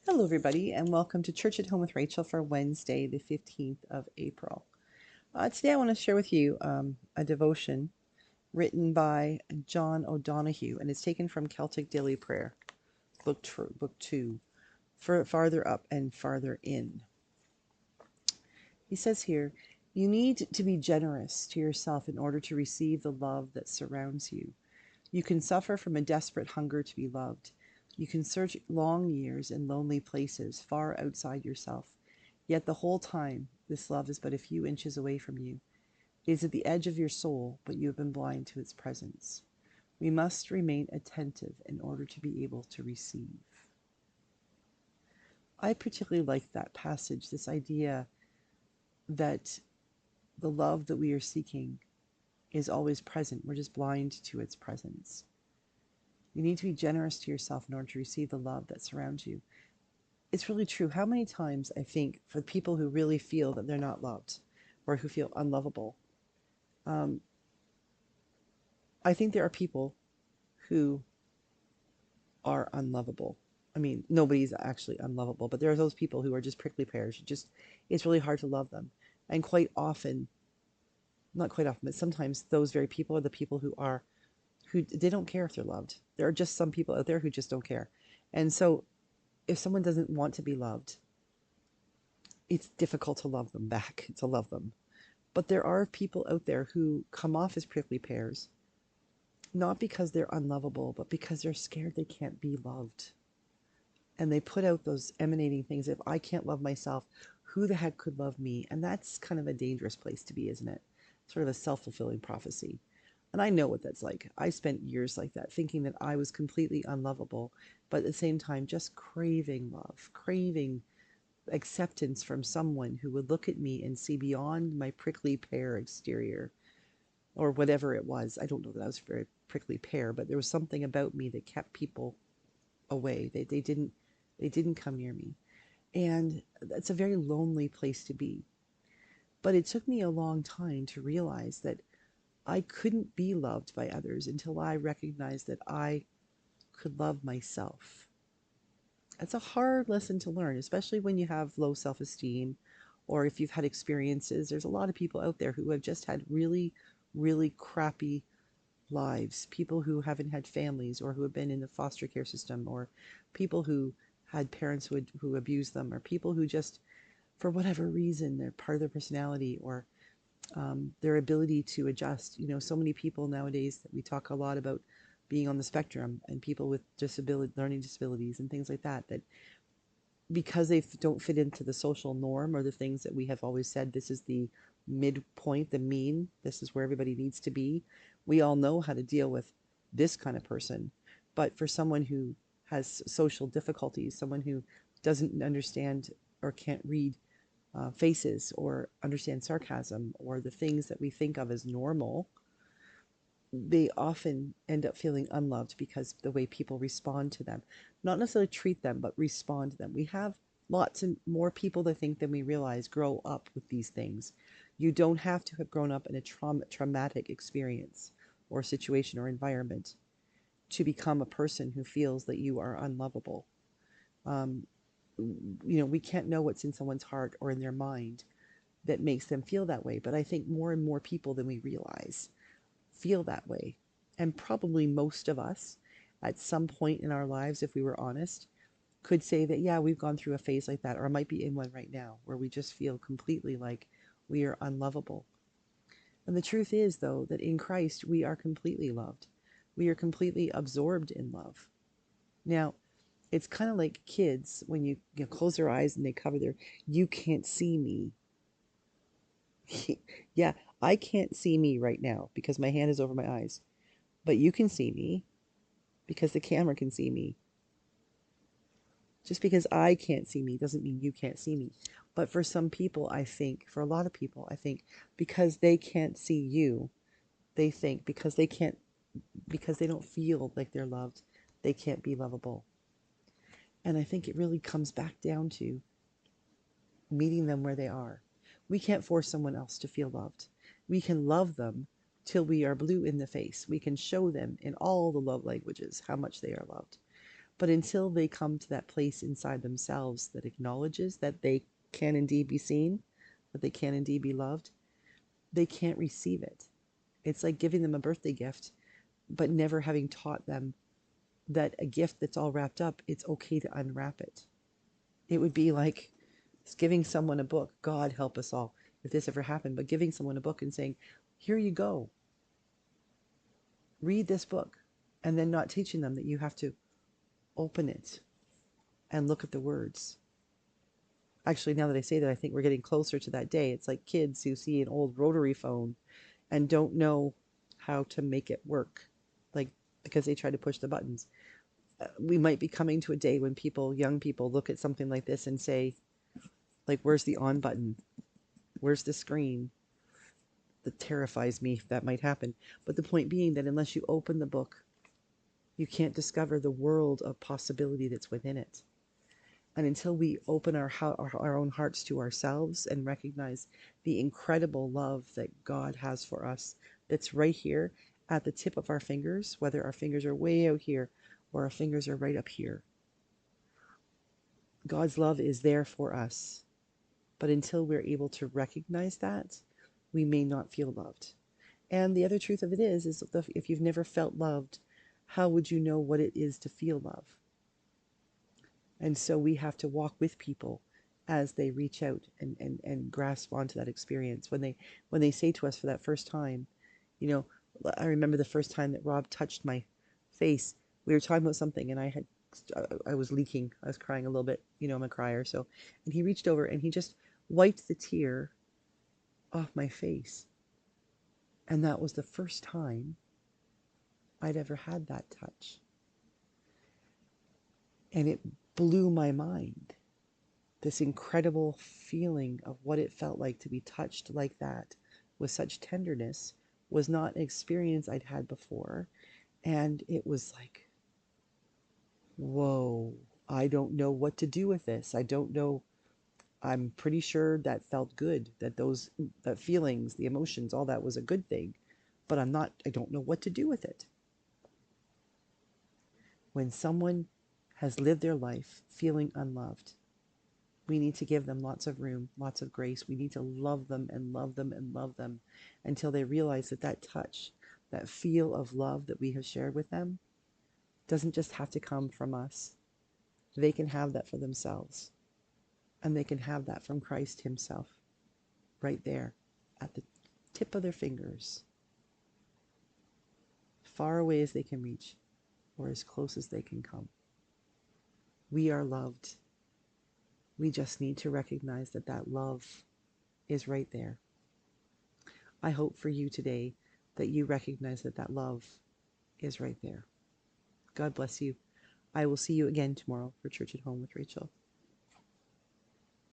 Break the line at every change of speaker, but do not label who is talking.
Hello, everybody, and welcome to Church at Home with Rachel for Wednesday, the 15th of April. Today, I want to share with you a devotion written by John O'Donohue, and it's taken from Celtic Daily Prayer, book 2, for Farther Up and Farther In. He says here, you need to be generous to yourself in order to receive the love that surrounds you. You can suffer from a desperate hunger to be loved. You can search long years in lonely places far outside yourself. Yet the whole time, this love is but a few inches away from you. It is at the edge of your soul, but you have been blind to its presence. We must remain attentive in order to be able to receive. I particularly like that passage, this idea that the love that we are seeking is always present. We're just blind to its presence. You need to be generous to yourself in order to receive the love that surrounds you. It's really true. How many times I think for people who really feel that they're not loved or who feel unlovable, um, I think there are people who are unlovable. I mean, nobody's actually unlovable, but there are those people who are just prickly pears. It's really hard to love them. And quite often, not quite often, but sometimes those very people are the people who they don't care if they're loved. There are just some people out there who just don't care. And so if someone doesn't want to be loved, it's difficult to love them back, to love them. But there are people out there who come off as prickly pears, not because they're unlovable, but because they're scared they can't be loved. And they put out those emanating things. If I can't love myself, who the heck could love me? And that's kind of a dangerous place to be, isn't it? Sort of a self-fulfilling prophecy. And I know what that's like. I spent years like that, thinking that I was completely unlovable, but at the same time, just craving love, craving acceptance from someone who would look at me and see beyond my prickly pear exterior or whatever it was. I don't know that I was very prickly pear, but there was something about me that kept people away. They didn't come near me. And that's a very lonely place to be. But it took me a long time to realize that I couldn't be loved by others until I recognized that I could love myself. That's a hard lesson to learn, especially when you have low self esteem or if you've had experiences. There's a lot of people out there who have just had really, really crappy lives. People who haven't had families or who have been in the foster care system, or people who had parents who abused them, or people who just, for whatever reason, they're part of their personality or their ability to adjust. You know, so many people nowadays that we talk a lot about being on the spectrum and people with learning disabilities and things like that, that because they don't fit into the social norm or the things that we have always said, this is the midpoint, the mean, this is where everybody needs to be. We all know how to deal with this kind of person. But for someone who has social difficulties, someone who doesn't understand or can't read faces or understand sarcasm or the things that we think of as normal, they often end up feeling unloved because the way people respond to them, not necessarily treat them, but respond to them. We have lots and more people that think than we realize grow up with these things. You don't have to have grown up in a traumatic experience or situation or environment to become a person who feels that you are unlovable. Um, we can't know what's in someone's heart or in their mind that makes them feel that way. But I think more and more people than we realize feel that way. And probably most of us, at some point in our lives, if we were honest, could say that, yeah, we've gone through a phase like that, or I might be in one right now, where we just feel completely like we are unlovable. And the truth is, though, that in Christ, we are completely loved. We are completely absorbed in love. Now, it's kind of like kids when you close their eyes and they cover their, you can't see me. Yeah, I can't see me right now because my hand is over my eyes, but you can see me because the camera can see me. Just because I can't see me doesn't mean you can't see me. But for some people, I think, for a lot of people, I think because they can't see you, they think because they don't feel like they're loved, they can't be lovable. And I think it really comes back down to meeting them where they are. We can't force someone else to feel loved. We can love them till we are blue in the face. We can show them in all the love languages how much they are loved. But until they come to that place inside themselves that acknowledges that they can indeed be seen, that they can indeed be loved, they can't receive it. It's like giving them a birthday gift, but never having taught them that a gift that's all wrapped up, it's okay to unwrap it. It would be like giving someone a book. God help us all if this ever happened, but giving someone a book and saying, here you go, read this book, and then not teaching them that you have to open it and look at the words. Actually, now that I say that, I think we're getting closer to that day. It's like kids who see an old rotary phone and don't know how to make it work, like because they try to push the buttons. We might be coming to a day when young people, look at something like this and say, like, where's the on button? Where's the screen? That terrifies me if that might happen. But the point being that unless you open the book, you can't discover the world of possibility that's within it. And until we open our own hearts to ourselves and recognize the incredible love that God has for us, that's right here at the tip of our fingers, whether our fingers are way out here or our fingers are right up here, God's love is there for us. But until we're able to recognize that, we may not feel loved. And the other truth of it is if you've never felt loved, how would you know what it is to feel love? And so we have to walk with people as they reach out and grasp onto that experience. When they say to us for that first time, you know, I remember the first time that Rob touched my face. We were talking about something and I was leaking. I was crying a little bit. You know, I'm a crier. So, and he reached over and he just wiped the tear off my face. And that was the first time I'd ever had that touch. And it blew my mind. This incredible feeling of what it felt like to be touched like that with such tenderness was not an experience I'd had before. And it was like, whoa, I don't know what to do with this. I don't know. I'm pretty sure that felt good, that those that feelings, the emotions, all that was a good thing. But I don't know what to do with it. When someone has lived their life feeling unloved, we need to give them lots of room, lots of grace. We need to love them and love them and love them until they realize that that touch, that feel of love that we have shared with them doesn't just have to come from us. They can have that for themselves. And they can have that from Christ himself right there at the tip of their fingers, far away as they can reach or as close as they can come. We are loved. We just need to recognize that that love is right there. I hope for you today that you recognize that that love is right there. God bless you. I will see you again tomorrow for Church at Home with Rachel.